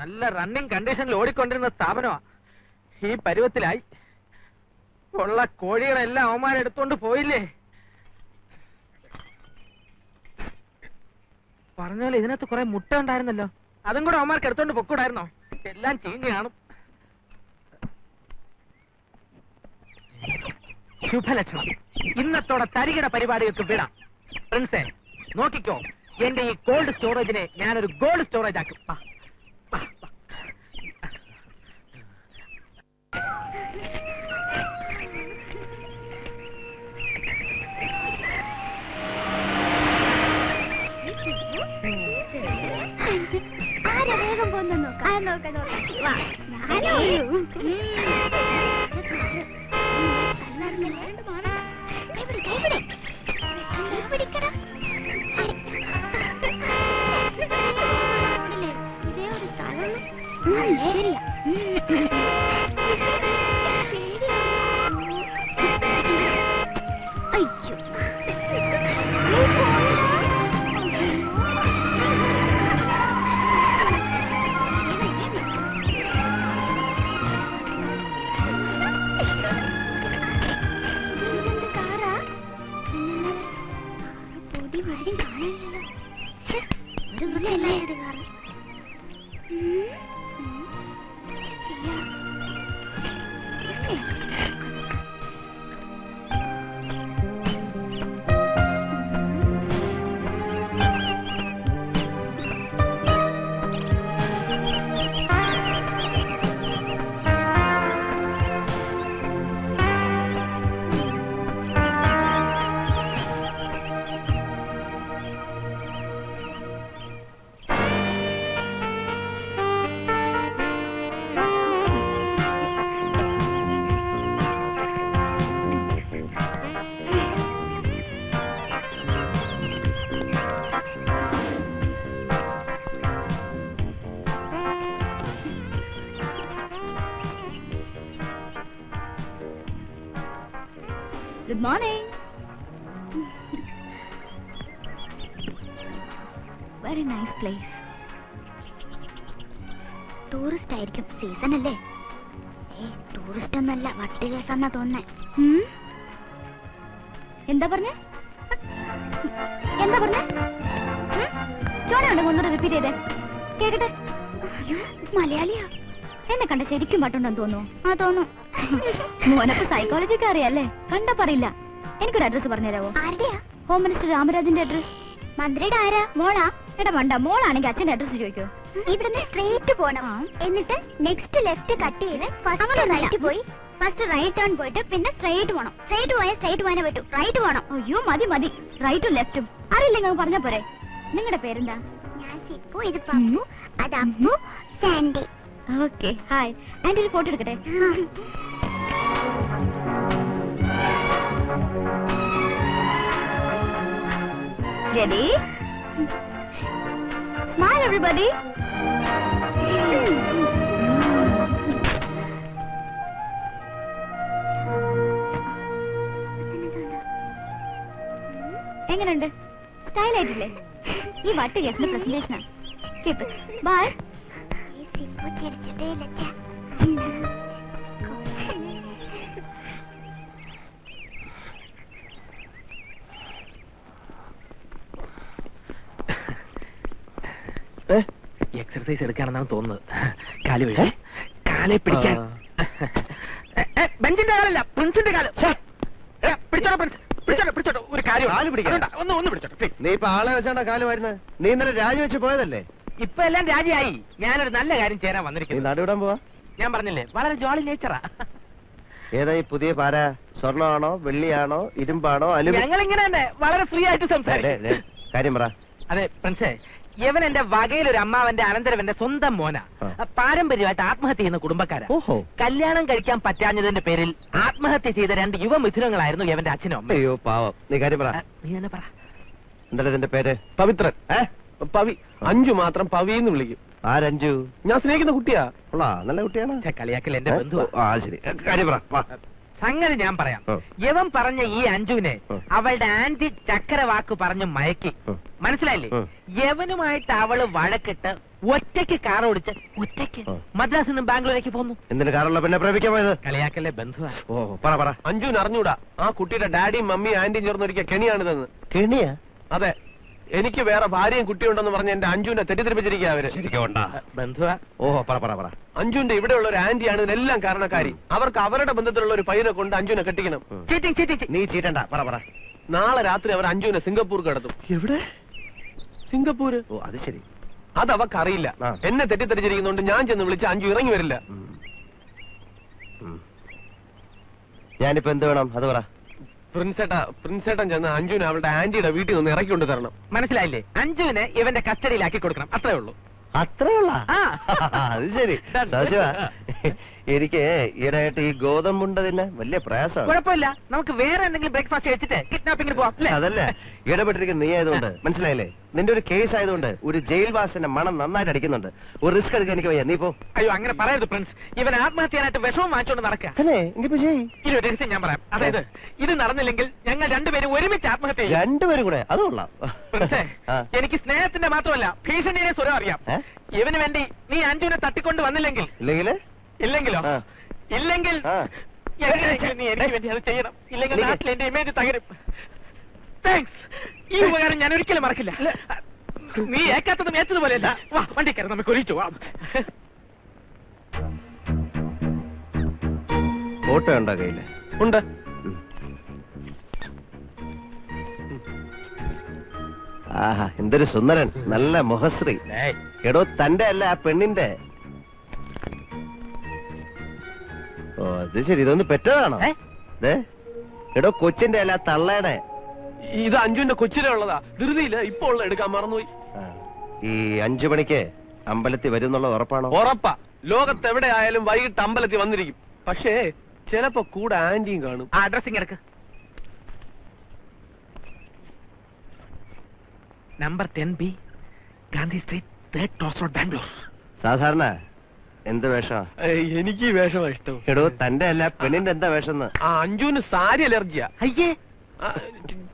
നല്ല റണ്ണിങ് കണ്ടീഷനിൽ ഓടിക്കൊണ്ടിരുന്ന സ്ഥാപനമാ ഈ പരുവത്തിലായി. ഉള്ള കോഴികളെല്ലാം അവന്മാരെടുത്തോണ്ട് പോയില്ലേ. പറഞ്ഞ പോലെ ഇതിനകത്ത് കുറെ മുട്ട ഉണ്ടായിരുന്നല്ലോ, അതും കൂടെ അവന്മാർക്ക് എടുത്തോണ്ട് പൊക്കൂടായിരുന്നോ? എല്ലാം ചീഞ്ഞ് കാണും. ശുഭലക്ഷണം. ഇന്നത്തോടെ തരികിട പരിപാടികൾക്ക് വിടാം. പ്രിൻസേ നോക്കിക്കോ, എന്റെ ഈ കോൾഡ് സ്റ്റോറേജിനെ ഞാനൊരു ഗോൾഡ് സ്റ്റോറേജ് ആക്കും. വേഗം പോന്നു നോക്കാം. ഇതേ ഒരു സ്ഥലം ശരിയാ. അയ്യോ വഴിയും കാണില്ലല്ലോ. എല്ലാവരും കാണും. Good morning. Very nice place. Tourist ആയിരിക്കും, സീസൺ അല്ലേ? ടൂറിസ്റ്റ് ഒന്നല്ല, വട്ടി കേസാന്നാ തോന്നുന്നേ. എന്താ പറഞ്ഞേ? ചോണയുണ്ടെങ്കിൽ ഒന്നുകൂടെ റിപ്പീറ്റ് ചെയ്തേ കേക്കട്ടെ. മലയാളിയാ, എന്നെ കണ്ട ശരിക്കും പട്ടുണ്ടെന്ന് തോന്നുന്നു. ആ തോന്നുന്നു. മോനൊക്കെ സൈക്കോളജി ഒക്കെ അറിയാല്ലേ? കണ്ടാ പറയില്ല. എനിക്കൊരു അഡ്രസ് പറഞ്ഞുതരാവോ? ആരുടെയാ? ഹോം മിനിസ്റ്റർ രാമരാജന്റെ അഡ്രസ്. മന്ത്രിയുടെ ആരാ? മോളാ? എടാ വേണ്ട, മോളാണെങ്കിൽ അച്ഛന്റെ അഡ്രസ് ചോദിക്കോ. ഇവിടുന്ന് സ്ട്രേറ്റ് പോണം, എന്നിട്ട് നെക്സ്റ്റ് ലെഫ്റ്റ് കട്ട് ചെയ്ത് ഫസ്റ്റ് റൈറ്റ് പോയി ഫസ്റ്റ് റൈറ്റ് ടേൺ പോയിട്ട് പിന്നെ സ്ട്രേറ്റ് പോണം. സ്ട്രേറ്റ് പോയാൽ സ്ട്രേറ്റ് പോകാനേ പറ്റൂ. റൈറ്റ് പോണം. അയ്യോ മതി മതി, റൈറ്റും ലെഫ്റ്റും അറിയില്ലെങ്കിൽ പറഞ്ഞാ പോരെ. നിങ്ങളുടെ പേരെന്താ? ഞാൻ സിപ്പു, ഇത് പപ്പു, അത് Appu, Sandy. Okay hi. Aunty ഒരു ഫോട്ടോ എടുക്കട്ടെ? Ready? Smile everybody. എങ്ങനെയുണ്ട്? സ്റ്റൈൽ ആയിട്ടില്ലേ? ഈ വട്ട് കേസിന്റെ പ്രസന്റേഷനാ. Keep it. ബൈ. എക്സർസൈസ് എടുക്കാണെന്നാണ് തോന്നുന്നത്. കാല് വീഴ, കാലെ പിടിക്കാൻ. ബെഞ്ചിന്റെ കാലല്ല, പ്രിൻസിന്റെ കാല്. പിടിച്ചോട്ടോ പ്രിൻസ്, പിടിച്ചോട്ടോ. ഒരു കാര്യം ഒന്ന് പിടിച്ചോട്ടോ. നീ ഇപ്പൊ ആളെ വെച്ചാണ്ടാ കാല് വരുന്നത്? നീ ഇന്നലെ രാജിവെച്ച് പോയതല്ലേ? ഇപ്പൊ എല്ലാം രാജിയായി. ഞാനൊരു നല്ല കാര്യം ചേരാൻ വന്നിരിക്കുന്നു. നടുവിടാൻ പോവാ? ഞാൻ പറഞ്ഞില്ലേ, വളരെ ജോളി നേച്ചറാ. ഏതാ ഈ പുതിയ പാര? സ്വർണ്ണമാണോ, വെള്ളിയാണോ, ഇരുമ്പാണോ, ഞങ്ങൾ ഇങ്ങനെ തന്നെ വളരെ ഫ്രീ ആയിട്ട് സംസാരിക്കും. കാര്യം പറ. അതെ പ്രിൻസേ, ഇവൻ എന്റെ വകയിലൊരു അമ്മാവന്റെ അനന്തരവന്റെ സ്വന്തം മോന. പാരമ്പര്യമായിട്ട് ആത്മഹത്യ ചെയ്യുന്ന കുടുംബക്കാരാ. കല്യാണം കഴിക്കാൻ പറ്റാഞ്ഞതിന്റെ പേരിൽ ആത്മഹത്യ ചെയ്ത 2 യുവമിഥുനങ്ങളായിരുന്നു ഇവന്റെ അച്ഛനും അമ്മ. അയ്യോ പാവം. നീ കാര്യം പറ. നീ തന്നെ പറ. എന്താ ഇതിന്റെ പേര്? പവിത്രൻ. പവി. അഞ്ചു മാത്രം പവിന്ന് വിളിക്കും. ആരഞ്ചു? ഞാൻ സ്നേഹിക്കുന്ന കുട്ടിയാ. നല്ല കുട്ടിയാണ്. കളിയാക്കൽ എന്റെ ബന്ധു. ശരി, കാര്യം പറ. സംഗതി ഞാൻ പറയാം. യവൻ പറഞ്ഞ ഈ അഞ്ജുവിനെ അവളുടെ ആന്റി ചക്കര വാക്ക് പറഞ്ഞു മയക്കി. മനസ്സിലായില്ലേ? യവനുമായിട്ട് അവള് വഴക്കിട്ട് ഒറ്റയ്ക്ക് കാർ ഓടിച്ച് ഒറ്റയ്ക്ക് മദ്രാസിൽ നിന്നും ബാംഗ്ലൂരേക്ക് പോന്നു. എന്തിന് കാറുള്ള പിന്നെ പ്രേമിക്കാൻ പോയത്? കളിയാക്കല്ലേ ബന്ധുവാ. പറ. അഞ്ജുവിന് അറിഞ്ഞൂടാ ആ കുട്ടിയുടെ ഡാഡിയും മമ്മിയും ആന്റിയും ചേർന്നൊരിക്കൽ കെണിയാണിതെന്ന്. കെണിയാ? അതെ, എനിക്ക് വേറെ ഭാര്യയും കുട്ടിയുണ്ടെന്ന് പറഞ്ഞ് എന്റെ അഞ്ജുവിനെ തെറ്റിദ്ധരിപ്പിച്ചിരിക്കുക അവര്. ബന്ധുവാ. പറ. അഞ്ജുവിന്റെ ഇവിടെയുള്ള ഒരു ആന്റിയാണ് ഇതിനെല്ലാം കാരണക്കാരി. അവർക്ക് അവരുടെ ബന്ധത്തിലുള്ള ഒരു പയ്യനെ കൊണ്ട് അഞ്ജുവിനെ കെട്ടിക്കണം. നീ ചീറ്റണ്ട. പറ. നാളെ രാത്രി അവർ അഞ്ജുവിനെ സിംഗപ്പൂർ കടത്തും. എവിടെ? സിംഗപ്പൂര്. അത് ശരി. അത് അവക്കറിയില്ല. എന്നെ തെറ്റിദ്ധരിച്ചിരിക്കുന്നോണ്ട് ഞാൻ ചെന്ന് വിളിച്ച് അഞ്ജു ഇറങ്ങി വരില്ല. ഞാനിപ്പോ എന്ത് വേണം അത് പറ. പ്രിൻസേട്ടൻ ചെന്ന് അഞ്ജുവിനെ അവളുടെ ആന്റിയുടെ വീട്ടിൽ നിന്ന് ഇറക്കി കൊണ്ട് തരണം. മനസ്സിലായില്ലേ? അഞ്ജുവിനെ ഇവന്റെ കസ്റ്റഡിയിലാക്കി കൊടുക്കണം. അത്രേ ഉള്ളൂ. അത്രയുള്ള? അത് ശരി. എനിക്ക് ഈയിടെയായിട്ട് ഈ ഗോതമ്പുണ്ട തന്നെ വലിയ പ്രയാസമാണ്. കുഴപ്പമില്ല, നമുക്ക് വേറെ എന്തെങ്കിലും ബ്രേക്ക്ഫാസ്റ്റ് കഴിച്ചിട്ട് കിഡ്നാപ്പിംഗിന് പോവാം. അതല്ലേ ഇടപെട്ടിരിക്കുന്ന നീ ആയതുകൊണ്ട് മനസ്സിലായില്ലേ? നിന്റെ ഒരു കേസ് ആയതുകൊണ്ട് ഒരു ജയിൽ വാസിന്റെ മണം നന്നായിട്ട് അടിക്കുന്നുണ്ട്. ഒരു റിസ്ക് എടുക്കാൻ എനിക്ക് വയ്യ. നീ പോ. അയ്യോ, അങ്ങനെ പറയരുത് പ്രിൻസ്. ഇവൻ ആത്മഹത്യാനായിട്ട് വിഷമം വാങ്ങിച്ചോണ്ട് നടക്കുക. ഇനി ഒരു രഹസ്യം ഞാൻ പറയാം. അതായത് ഇത് നടന്നില്ലെങ്കിൽ ഞങ്ങൾ രണ്ടുപേരും ഒരുമിച്ച് ആത്മഹത്യ ചെയ്യും. രണ്ടുപേരും കൂടെ? അത് കൊള്ളാം. പ്രിൻസേ, എനിക്ക് സ്നേഹത്തിന്റെ മാത്രമല്ല ഭീഷണിയുടെ സ്വരം അറിയാം. ഇവന് വേണ്ടി നീ അഞ്ജുവിനെ തട്ടിക്കൊണ്ട് വന്നില്ലെങ്കിൽ ഇല്ലെങ്കിലോ ഇല്ലെങ്കിൽ നീ എനിക്ക് വേണ്ടി അത് ചെയ്യണം. ഇല്ലെങ്കിൽ നാട്ടിൽ എന്റെ ഇമേജ് തകരും. താങ്ക്സ്. ഈ ഉപകാരം ഞാൻ ഒരിക്കലും മറക്കില്ല. നീ ഏക്കാത്തതും ഏറ്റതുപോലെയല്ല. വാ, വണ്ടി കയറി നമുക്ക് ഒഴിച്ചു. ഫോട്ടോ ഉണ്ടോ കയ്യില്? ഉണ്ട്. ആഹാ, എന്തൊരു സുന്ദരൻ, നല്ല മുഖശ്രീ. എടോ തന്റെ അല്ല ആ പെണ്ണിന്റെ. ഓ അത് ശരി. ഇതൊന്ന് പെറ്റതാണോ? എടോ കൊച്ചിന്റെ അല്ല തള്ളയുടെ. ഇത് അഞ്ജുവിന്റെ കൊച്ചിലെ ഉള്ളതാ. ധൃതിയില്ല, ഇപ്പൊ ഉള്ള എടുക്കാൻ മറന്നുപോയി. ഈ 5 മണിക്ക് അമ്പലത്തിൽ വരും എന്നുള്ളത് ഉറപ്പാണോ? ഉറപ്പാ. ലോകത്ത് എവിടെ ആയാലും വൈകിട്ട് അമ്പലത്തിൽ വന്നിരിക്കും. പക്ഷേ ചിലപ്പോ കൂടെ ആന്റിയും കാണും. ആ അഡ്രസ്സിംഗ് എടുക്ക്. Number 10B, Gandhi street, 3rd cross road, Bangalore. സാധാരണ എന്ത് വേഷം? എനിക്ക് ഈ വേഷമാ ഇഷ്ടം. എടോ തന്റെ അല്ല പെണ്ണിന്റെ എന്താ വേഷം? ആ അഞ്ജുവിന് സാരി അലർജിയാ. അയ്യേ,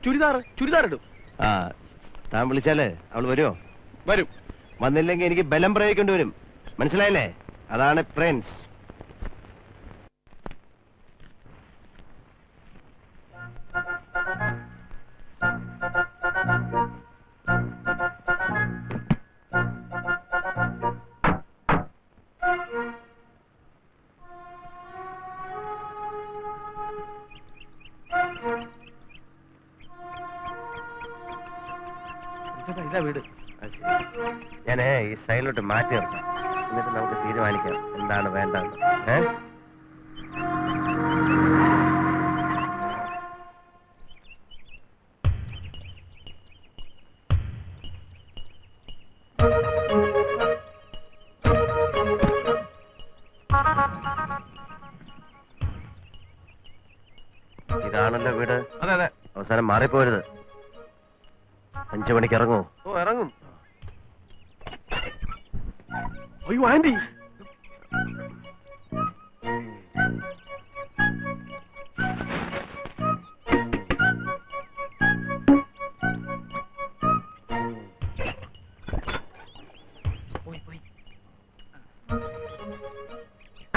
ചുരിദാർ ഇടും. താൻ വിളിച്ചാല് അവള് വരുമോ? വരും. വന്നില്ലെങ്കിൽ എനിക്ക് ബലം പ്രയോഗിക്കേണ്ടി വരും. മനസ്സിലായില്ലേ? അതാണ് പ്രിൻസ്. ഇതാ വീട്. ഞാനേ ഈ സൈഡിലോട്ട് മാറ്റി നിർത്താം. എന്നിട്ട് നമുക്ക് തീരുമാനിക്കാം എന്താണ് വേണ്ടത്. ഇതാണല്ലോ വീട്. അതെ. അവസാനം മാറിപ്പോരുത്. 5 മണിക്ക് ഇറങ്ങൂ. ഓ ഇറങ്ങും. അയ്യോ ആന്റി.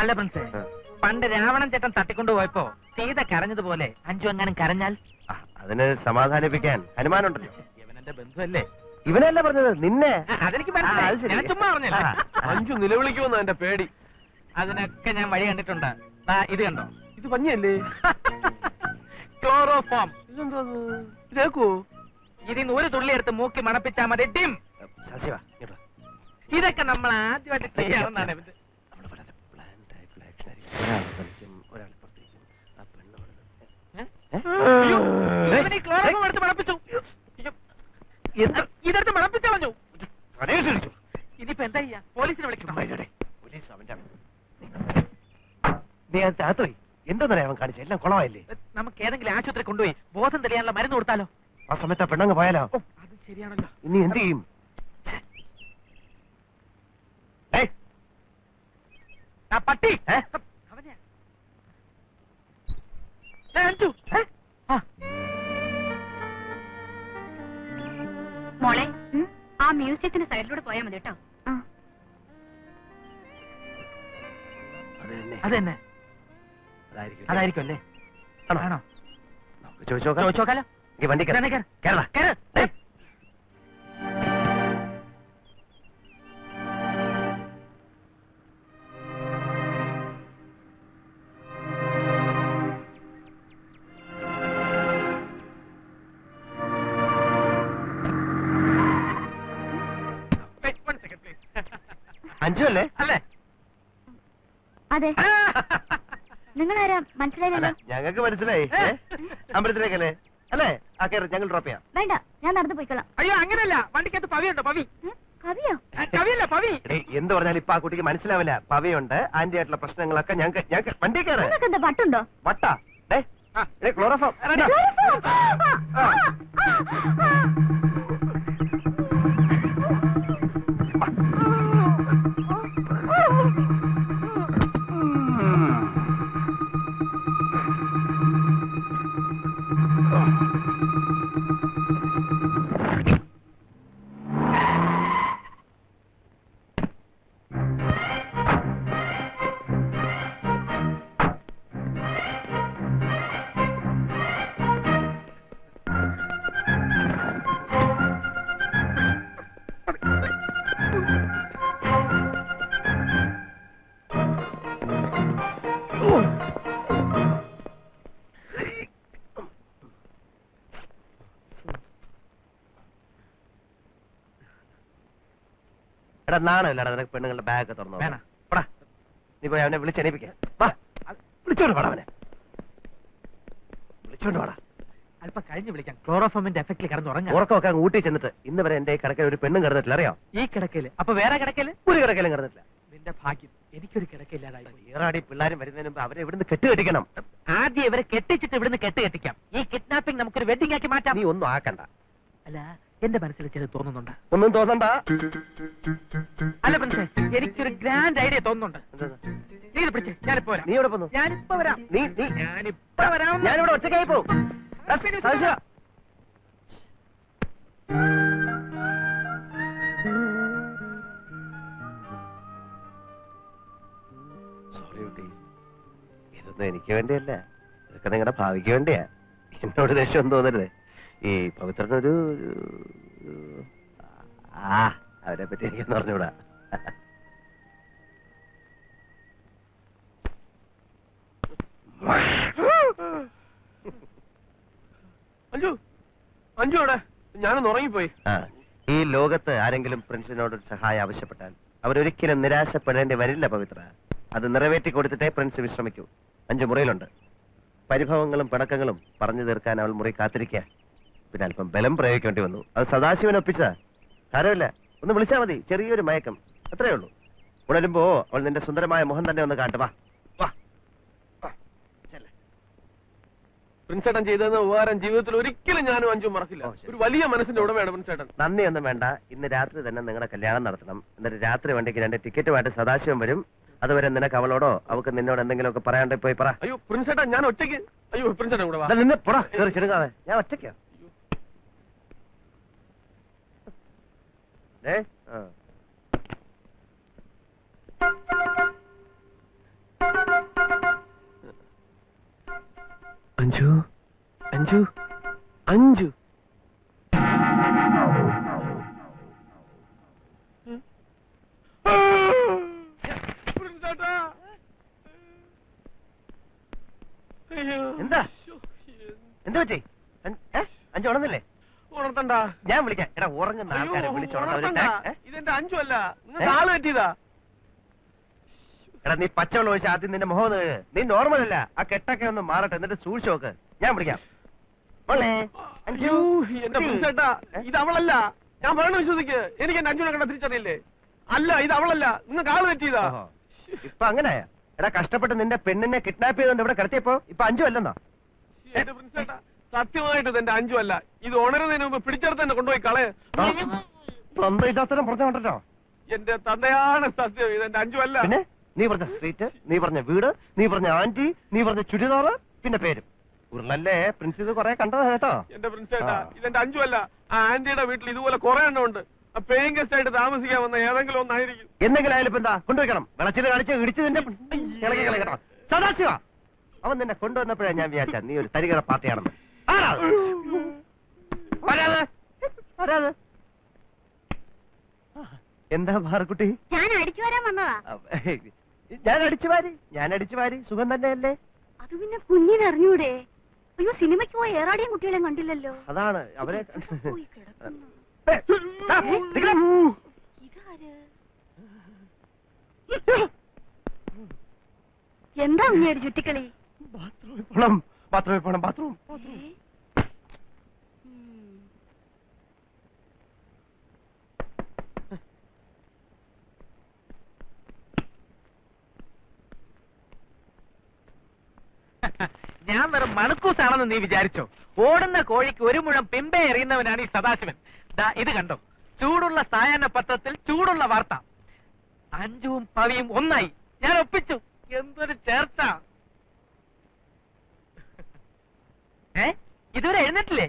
അല്ല പ്രിൻസേ, പണ്ട് രാവണൻ ചേട്ടൻ തട്ടിക്കൊണ്ടുപോയപ്പോ സീത കരഞ്ഞതുപോലെ അഞ്ജു എങ്ങാനും കരഞ്ഞാൽ? അതിന് സമാധാനിപ്പിക്കാൻ ഹനുമാനുണ്ടല്ലോ. ഇവനെന്റെ ബന്ധുവല്ലേ? ഇവനല്ല പറഞ്ഞത്, നിന്നെ. അതെനിക്ക് മനസ്സിലായി. ഞാൻ ചുമ്മാ പറഞ്ഞില്ല. അഞ്ജു നിലവിളിക്കുമെന്നാ എന്റെ പേടി. അതിനൊക്കെ ഞാൻ വഴി കണ്ടിട്ടുണ്ട്. ഇത് കണ്ടോ? ഇത് പഞ്ഞല്ലേ? ക്ലോറോഫോം. ഇതേക്കോ? ഇതിന് ഒരു തുള്ളി എടുത്ത് മൂക്കി മണപ്പിച്ചാൽ മതി. ടിം. ഇതൊക്കെ നമ്മൾ ആദ്യമായിട്ട് ചെയ്യാമെന്നാണ്. ക്ലോറോഫോം എടുത്ത് മണപ്പിച്ചു. ഇതെടുത്ത് മണപ്പിച്ചു കളഞ്ഞു. ഇനിയിപ്പോ എന്താ ചെയ്യാ? പോലീസിനെ വിളിക്കണം. എന്തോന്നറിയാ അവൻ കാണിച്ച എല്ലാം കുളമായില്ലേ? നമുക്ക് ഏതെങ്കിലും ആശുപത്രി കൊണ്ടുപോയി ബോധം തെളിയാനുള്ള മരുന്ന് കൊടുത്താലോ? ആ സമയത്ത് ആ പെണ്ണങ്ങ് പോയാലോ? അത് ശരിയാണല്ലോ. ഇനി എന്ത് ചെയ്യും? ആ പട്ടി അഞ്ചു. ആ, മോളെ ആ മ്യൂസിയത്തിന്റെ സൈഡിലൂടെ പോയാൽ മതി കേട്ടോ. അത് തന്നെ. അതായിരിക്കും അല്ലേ? ആണോ? ചോദിച്ചോക്കാലോ. വണ്ടി കേരള. അഞ്ചു അല്ലേ? അല്ലേ? അതെ. നിങ്ങളാരാ മനസ്സിലായില്ലല്ലോ. ഞങ്ങൾക്ക് മനസ്സിലായി. അമ്പലത്തിലേക്കല്ലേ? അല്ലേ? ആ കയറി, ഞങ്ങൾ ഡ്രോപ്പ് ചെയ്യാം. വേണ്ട, ഞാൻ നടന്നു പോയിക്കോളാം. അയ്യോ അങ്ങനെയല്ല, വണ്ടിക്കകത്ത് പവിയുണ്ടോ? പവി. കവിയോ? കവിയല്ല, പവി. എന്ത് പറഞ്ഞാലും ഇപ്പൊ ആ കുട്ടിക്ക് മനസ്സിലാവില്ല. പവയുണ്ട്, ആന്റി ആയിട്ടുള്ള പ്രശ്നങ്ങളൊക്കെ ഞങ്ങൾക്ക് വണ്ടി കയറി. നിങ്ങൾക്ക് എന്താ വട്ടുണ്ടോ? വട്ടാ? ക്ലോറോഫോം. എടാ നാണമില്ലടാ നിനക്ക് പെണ്ണുങ്ങളുടെ ബാഗ് തുറന്നു. നീ പോയി അവനെ വിളിച്ചെണീപ്പിക്കാം. വിളിച്ചോണ്ട് പാടാ, അവനെ വിളിച്ചോണ്ട് പാടാ. അല്പം കഴിഞ്ഞ് വിളിക്കാം. ക്ലോറോഫോമിന്റെ എഫക്റ്റിൽ കിടന്നുറങ്ങാം. ഉറക്കമൊക്കെ അങ്ങ് ഊട്ടി ചെന്നിട്ട് ഇന്ന് വരെ എന്റെ കിടക്കയിൽ ഒരു പെണ്ണും കിടന്നിട്ടില്ല, അറിയോ? ഈ കിടക്കയില്. അപ്പൊ വേറെ കിടക്കയില്? ഒരു കിടക്കയിലും കിടന്നിട്ടില്ല. നിന്റെ ഭാഗ്യം, എനിക്കൊരു കിടക്കയില്ലാതായി. ഈറാടി പിള്ളേരും വരുന്നതിന് മുമ്പ് അവരെ ഇവിടുന്ന് കെട്ടുകെട്ടിക്കണം. ആദ്യം ഇവരെ കെട്ടിച്ചിട്ട് ഇവിടുന്ന് കെട്ടിക്കാം. ഈ കിഡ്നാപ്പിംഗ് നമുക്കൊരു വെഡിങ് ആക്കി മാറ്റാം. നീ ഒന്നും ആക്കണ്ട. അല്ല, എന്റെ മനസ്സിൽ ചിലത് തോന്നുന്നുണ്ട്. ഒന്നും തോന്നണ്ട. അല്ല പ്രിൻസേ, എനിക്കൊരു ഗ്രാൻഡ് ഐഡിയ തോന്നുന്നുണ്ട്. നീ ഇത് പിടിച്ചേ, ഞാനിപ്പോ വരാം. നീ എവിടെ പോന്നു? ഞാനിപ്പോ വരാം. ഞാനിപ്പോ വരാം. ഞാനിവിടെ ഒറ്റയ്ക്കായി പോവും. സോറി കുട്ടി, ഇതൊന്നും എനിക്ക് വേണ്ടിയല്ല, ഇതൊക്കെ നിങ്ങളുടെ ഭാവിക്ക് വേണ്ടിയാ. എന്നോട് ദേഷ്യം തോന്നരുത്. ഈ പവിത്രനൊരു അവരെ പറ്റി എനിക്കെന്ന് പറഞ്ഞൂടാ. അഞ്ചു, അഞ്ചു അവിടെ ഞാനൊന്ന് ഉറങ്ങിപ്പോയി. ഈ ലോകത്ത് ആരെങ്കിലും പ്രിൻസിനോട് ഒരു സഹായം ആവശ്യപ്പെട്ടാൽ അവരൊരിക്കലും നിരാശപ്പെടേണ്ടി വരില്ല പവിത്ര. അത് നിറവേറ്റി കൊടുത്തിട്ടേ പ്രിൻസ് വിശ്രമിക്കൂ. അഞ്ചു മുറിയിലുണ്ട്. പരിഭവങ്ങളും പിണക്കങ്ങളും പറഞ്ഞു തീർക്കാൻ അവൾ മുറി കാത്തിരിക്കുക. പിന്നെ അല്പം ബലം പ്രയോഗിക്കേണ്ടി വന്നു. അത് സദാശിവൻ ഒപ്പിച്ചതാ. സാരമില്ല, ഒന്ന് വിളിച്ചാൽ മതി. ചെറിയൊരു മയക്കം, അത്രയേ ഉള്ളൂ. ഉണരുമ്പോ അവൾ നിന്റെ സുന്ദരമായ മുഖം തന്നെ ഒന്ന് കാട്ടുവാ. പ്രിൻസേട്ടൻ ചെയ്തെന്ന ഉപകാരം ജീവിതത്തിൽ ഒരിക്കലും ഞാനും അഞ്ചും മറക്കില്ല. ഒരു വലിയ മനസ്സിന്റെ ഉടമയാണ് പ്രിൻസേട്ടൻ. നന്ദിയൊന്നും വേണ്ട. ഇന്ന് രാത്രി തന്നെ നിങ്ങളുടെ കല്യാണം നടത്തണം. എന്നിട്ട് രാത്രി വണ്ടിക്ക് 2 ടിക്കറ്റുമായിട്ട് സദാശിവം വരും. അതുവരെ നിനക്ക് അവളോടോ അവൾക്ക് നിന്നോട് എന്തെങ്കിലുമൊക്കെ പറയാണ്ട് പോയി പറ. അയ്യോ പ്രിൻസേട്ടൻ, ഞാൻ ഒറ്റയ്ക്ക്. അയ്യോ പ്രിൻസേട്ടൻ കൂടെ വാ. നിന്ന് പോടാ, കയറി ചെറുക്കാതെ. ഞാൻ ഒറ്റയ്ക്കാ. അഞ്ചു, അഞ്ചു, അഞ്ചു. എന്താ എന്താ പറ്റി? അഞ്ചു ഉണർന്നില്ലേ? ഉണർത്തണ്ട, ഞാൻ വിളിക്കാം. എടാ ഉറങ്ങുന്ന ആൾക്കാരെ വിളിച്ചോളാം. ഇതെന്റെ അഞ്ചു അല്ല, നിങ്ങൾക്ക് ആള് പറ്റിയതാ. എടാ നീ പച്ചവെള്ളം ഒഴിച്ച് ആദ്യം നിന്റെ മുഖം ഒന്ന് കഴുക്. നീ നോർമൽ അല്ല. ആ കെട്ടൊക്കെ ഒന്ന് മാറട്ടെ, എന്നിട്ട് സൂക്ഷിച്ചു നോക്ക്. ഞാൻ വിളിക്കാം. അയ്യോ എന്റെ പ്രിൻസേട്ടാ, ഇത് അവളല്ല. ഞാൻ പറയണ വിശ്വസിക്ക്. എനിക്ക് എന്റെ അഞ്ചുനെ കണ്ട തിരിച്ചറിയില്ലേ? അല്ല, ഇത് അവളല്ല, നിങ്ങൾക്ക് ആള് പറ്റിയതാ. ഇപ്പൊ അങ്ങനെയാ? എടാ കഷ്ടപ്പെട്ട് നിന്റെ പെണ്ണിനെ കിഡ്നാപ്പ് ചെയ്തോണ്ട് ഇവിടെ കിടത്തിയപ്പോ ഇപ്പൊ അഞ്ചു അല്ലെന്നോ? എന്റെ പ്രിൻസേട്ടാ, സത്യമായിട്ട് ഇത് എന്റെ അഞ്ചു അല്ല. ഇത് ഉണരുന്നതിന് മുമ്പ് പിടിച്ചെടുത്ത് തന്നെ കൊണ്ടുപോയി കളയെ. സ്വന്തം പറഞ്ഞോ? എന്റെ തന്തയാണ് സത്യം, ഇത് എന്റെ അഞ്ചു അല്ല. പിന്നെ നീ പറഞ്ഞ സ്ട്രീറ്റ്, നീ പറഞ്ഞ വീട്, നീ പറഞ്ഞ ആന്റി, നീ പറഞ്ഞ ചുരിദാറ്, പിന്നെ പേരും ഉരുളല്ലേ പ്രിൻസ് ഇത് കുറെ കണ്ടതാ കേട്ടോ. എന്റെ പ്രിൻസ് ഏട്ടാ, ഇതെന്റെ അഞ്ചു അല്ല. ആ ആന്റിയുടെ വീട്ടിൽ ഇതുപോലെ കുറെ എണ്ണം ഉണ്ട്. പേയിങ് ഗസ്റ്റ് ആയിട്ട് താമസിക്കാൻ വന്ന ഏതെങ്കിലും ഒന്നായിരിക്കും. എന്തെങ്കിലും ആയാലും ഇപ്പൊ എന്താ കൊണ്ടുവയ്ക്കണം. വിളച്ചിട്ട് കളിച്ച് ഇടിച്ച് നിന്റെ ഇളകി കളി കേട്ടോ. സദാശിവ, അവൻ നിന്നെ കൊണ്ടുവന്നപ്പോഴാ ഞാൻ വിചാരിച്ച നീ ഒരു തരികട പാർട്ടിയാണെന്ന്. എന്താ ഭാർക്കുട്ടി? ഞാൻ അടിച്ചു വരാൻ വന്നതാ. ഞാൻ അടിച്ചു വാരി. സുഖം തന്നെയല്ലേ? അത് പിന്നെ കുഞ്ഞിന് അറിഞ്ഞൂടെ? അയ്യോ, സിനിമയ്ക്ക് പോയ ഏറാടിയും കുട്ടികളെയും കണ്ടില്ലല്ലോ. അതാണ് അവരെ പോയി കിടക്കുന്നു. ഇതാര്? എന്താ ഉണ്ണിയൊരു ചുറ്റിക്കളി? ബാത്റൂമിൽ പോണം. ഞാൻ വെറും മണക്കൂസാണെന്ന് നീ വിചാരിച്ചോ? ഓടുന്ന കോഴിക്ക് ഒരു മുഴം പിമ്പെ എറിയുന്നവനാണ് ഈ സദാശിവൻ. ദാ ഇത് കണ്ടോ, ചൂടുള്ള സായാഹ്ന പത്രത്തിൽ ചൂടുള്ള വാർത്ത. അഞ്ചുവും പവിയും ഒന്നായി. ഞാൻ ഒപ്പിച്ചു. എന്തൊരു ചേർച്ച! ഇതുവരെ എഴുന്നേറ്റില്ലേ?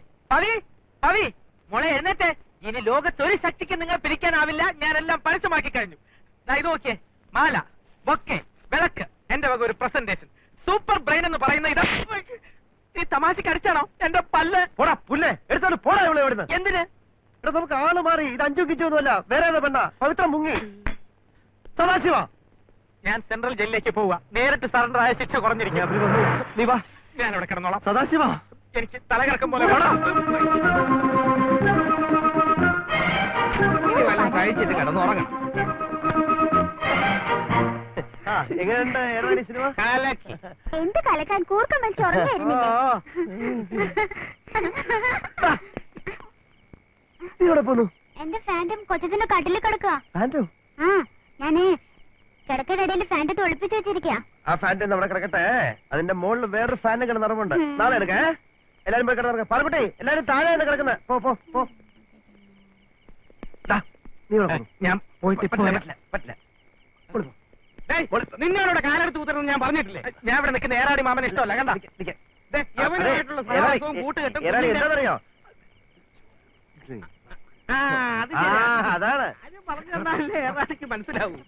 പവി മോളെ എഴുന്നേറ്റേ. ഇനി ലോകത്തൊരു ശക്തിക്ക് നിങ്ങൾ പിരിക്കാനാവില്ല. ഞാനെല്ലാം പരസ്യമാക്കി കഴിഞ്ഞു. ഇത് നോക്കിയേ, മാല, ബൊക്കെ, വിളക്ക്, എന്റെ വക ഒരു പ്രസന്റേഷൻ. സൂപ്പർ ബ്രെയിൻ എന്ന് പറയുന്ന ഇത് ഈ തമാശക്ക് അടിച്ചാണോ? എന്റെ പല്ല് പുല്ലേ എടുത്തോണ്ട് പോടാ ഇവിടെ ഇവിടുന്ന്. എന്തിന്? നമുക്ക് ആള് മാറി. ഇത് അഞ്ചും കിച്ചൊന്നുമല്ല, വേറെ ഏതാ പെണ്ണ പവിത്രം മുങ്ങി. സദാശിവ, ഞാൻ സെൻട്രൽ ജയിലിലേക്ക് പോവുക. നേരിട്ട് സറണ്ടർ ആയ ശിക്ഷ കുറഞ്ഞിരിക്കുക. നീ വാ, ഞാൻ ഇവിടെ കിടന്നോളാം. സദാശിവ, എനിക്ക് തലകറക്കം പോലെ വേണം. ഇനി വല്ലതും കഴിച്ചിട്ട് കിടന്നുറങ്ങണം. എങ്ങനെയുണ്ട് ഏറാടി സിനിമ? കാലക്കി. എന്ത് കലക്കാൻ കൂർക്കം വെച്ച് ഉറങ്ങിയായിരുന്നില്ലേ? ഇവിടെ പോന്നു. എന്റെ ഫാൻറ്റും കൊച്ചത്തിന്റെ കട്ടിൽ കിടക്കുക. ഫാൻറ്റോ? ആ, ഞാനേ കിടക്കടയിൽ ഫാൻറ്റ് ഒളിപ്പിച്ച് വെച്ചിരിക്കാ. ആ ഫാൻറ്റ് നമ്മുടെ കിടക്കട്ടെ. അതിന്റെ മുകളിൽ വേറൊരു ഫാനും കിടന്ന് നിറമുണ്ട്. നാളെ എടുക്കേ. എല്ലാരും പോയി കിടന്നിറങ്ങ. പാർക്കുട്ടി, എല്ലാരും താഴെ കിടക്കുന്നത്. പോ. ഞാൻ പോയിട്ട് പറ്റില്ല. നിന്നോടെ കാലെടുത്ത് കുത്തരുന്ന് ഞാൻ പറഞ്ഞിട്ടില്ലേ? ഞാൻ ഇവിടെ നിൽക്കുന്ന ഏറാടി മാമനെ ഇഷ്ടമല്ല. കണ്ട യവനായിട്ടുള്ള സഹവാസവും കൂട്ടുകെട്ടും. എന്താണെന്നറിയോ? അതാണ് അത് പറഞ്ഞല്ലേ ഏറാടിക്ക് മനസ്സിലാവൂ.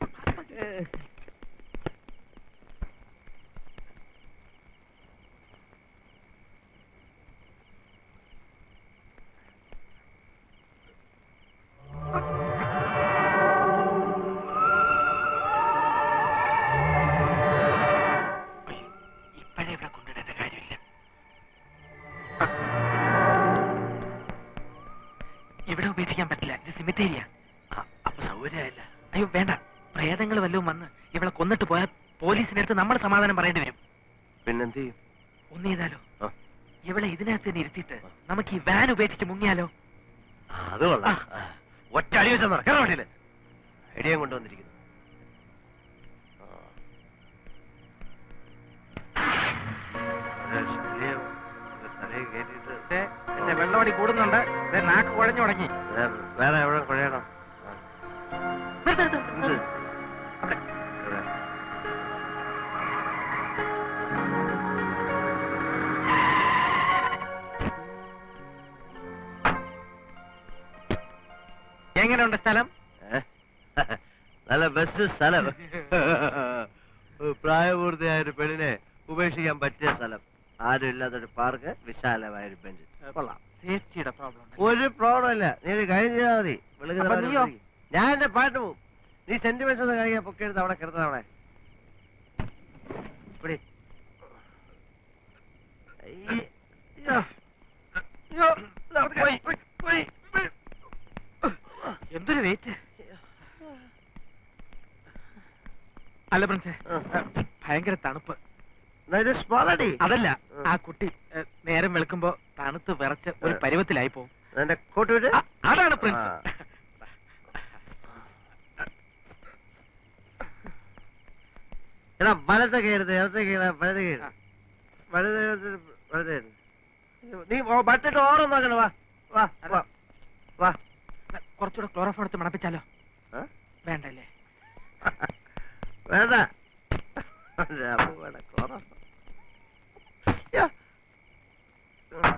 ഇവിടെ ഉപേക്ഷിക്കാൻ പറ്റില്ല. ഇത് സിമിത്തേരിയ. അപ്പൊ സൗകര്യമായില്ല. അയ്യോ വേണ്ട, പ്രേതങ്ങൾ വല്ലതും വന്ന് ഇവളെ കൊന്നിട്ട് പോയാൽ പോലീസിനടുത്ത് നമ്മൾ സമാധാനം പറയേണ്ടി വരും. പിന്നെന്ത് ചെയ്യും? ഒന്ന് ചെയ്താലോ? ഇവളെ ഇതിനകത്ത് തന്നെ ഇരുത്തിയിട്ട് നമുക്ക് ഈ വാൻ ഉപേക്ഷിച്ച് മുങ്ങിയാലോ? അത് കൊള്ളാം. ഒറ്റ അടി വെച്ചാൽ കേരളത്തില് ഐഡിയ കൊണ്ടുവന്നിരിക്കുന്നു. എന്റെ വെള്ളമടി കൂടുന്നുണ്ട്. നാക്ക് കുഴഞ്ഞു തുടങ്ങി. വേറെ എവിടെ കുഴയണം? എങ്ങനെയുണ്ട് സ്ഥലം? നല്ല ബെസ്റ്റ് സ്ഥലം. പ്രായപൂർത്തിയായ ഒരു പെണ്ണിനെ ഉപേക്ഷിക്കാൻ പറ്റിയ സ്ഥലം. ആരും ഇല്ലാത്തൊരു പാർക്ക്, വിശാലമായൊരു ബെഞ്ച്. കൊള്ളാം. സേഫ്റ്റിയുടെ പ്രോബ്ലം ഒരു പ്രോബ്ലം ഇല്ല. നീ ഒരു കാര്യം ചെയ്താൽ മതി. ഞാൻ എന്റെ പാട്ട് പോവും. നീ സെന്റിമെന്റ്സ് ഒന്ന് കഴിയാൻ പൊക്കെടുത്ത് അവിടെ കിടന്നവിടെ. എന്തൊരു വെയിറ്റ്. അല്ല പ്രിൻസേ, ഭയങ്കര തണുപ്പ്. അതല്ല, ആ കുട്ടി നേരം വെളുക്കുമ്പോ തണുത്ത് വിറച്ച് ഒരു പരുവത്തിലായി പോവും. അതാണ് പ്രിൻസ്. എടാ വലത്തെ കയറുന്നത്, ഇടത്തെ കയറാ, വലത്തെ കയറുക. വലത് നീ ബട്ടിട്ട് ഓരോന്നും നോക്കണം. വാ വാ വാ വാ. കുറച്ചുകൂടെ ക്ലോറോഫോൺ എടുത്ത് മണപ്പിച്ചാലോ? വേണ്ടല്ലേ? വേണ്ട. ക്ലോറോഫോൺ